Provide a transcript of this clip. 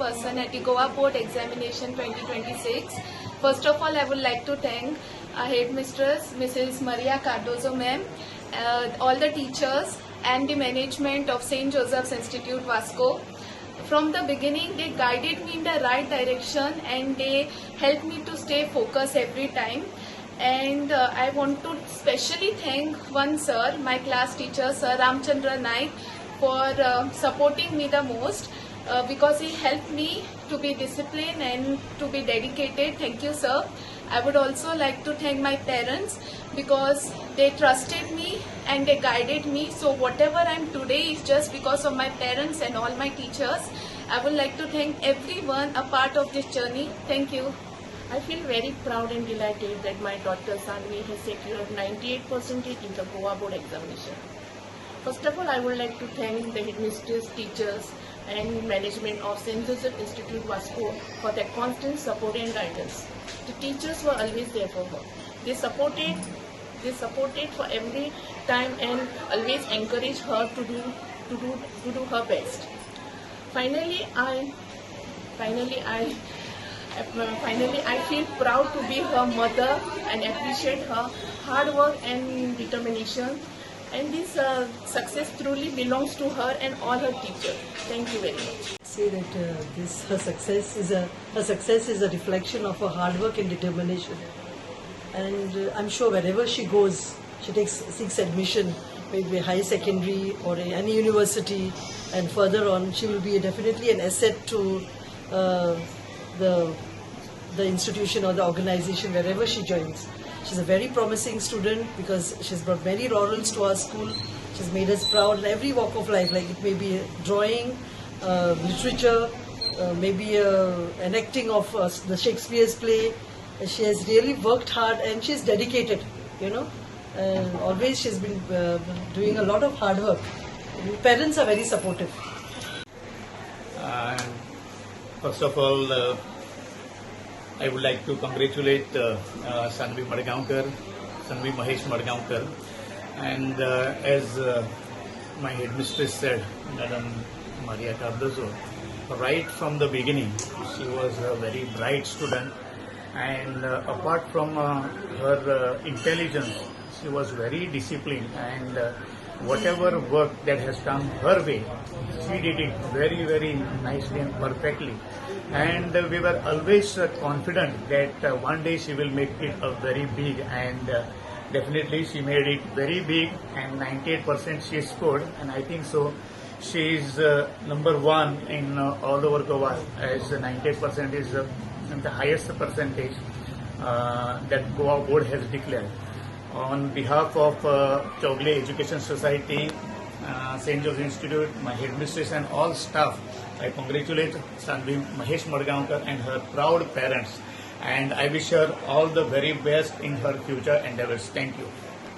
person at the Goa Board Examination 2026. First of all, I would like to thank our headmistress, Mrs. Maria Cardozo ma'am, all the teachers and the management of St. Joseph's Institute, Vasco. From the beginning, they guided me in the right direction and they helped me to stay focused every time. And I want to specially thank one sir, my class teacher, Sir Ramchandra Naik, for supporting me the most because he helped me to be disciplined and to be dedicated. Thank you, sir. I would also like to thank my parents because they trusted me and they guided me. So whatever I am today is just because of my parents and all my teachers. I would like to thank everyone a part of this journey. Thank you. I feel very proud and delighted that my daughter Sanvi has secured 98% in the Goa Board examination. First of all, I would like to thank the headmistress, teachers and management of St. Joseph Institute Vasco for their constant support and guidance. The teachers were always there for her. They supported for every time and always encouraged her to do her best. Finally, I feel proud to be her mother and appreciate her hard work and determination. And this success truly belongs to her and all her teachers. Thank you very much. Say that her success is a reflection of her hard work and determination. And I'm sure wherever she goes, she seeks admission, maybe higher secondary or any university, and further on, she will be definitely an asset to the institution or the organization wherever she joins. She's a very promising student because she's brought many laurels to our school. She's made us proud in every walk of life, like it may be drawing, literature, maybe an acting of the Shakespeare's play. She has really worked hard and she's dedicated, and always she's been doing a lot of hard work. Parents are very supportive. First of all, I would like to congratulate Sanvi Madgaonkar, Sanvi Madgaonkar, and as my headmistress said, Madam Maria Cardozo, right from the beginning, she was a very bright student, and apart from her intelligence, she was very disciplined, and whatever work that has come her way, she did it very, very nicely and perfectly. And we were always confident that one day she will make it a very big, and definitely she made it very big, and 98% she scored, and I think so she is number one in all over Goa, as 98% is the highest percentage that Goa Board has declared. On behalf of Chogle Education Society, St. Joseph Institute, my headmistress and all staff, I congratulate Sanvi Madgaonkar and her proud parents, and I wish her all the very best in her future endeavors. Thank you.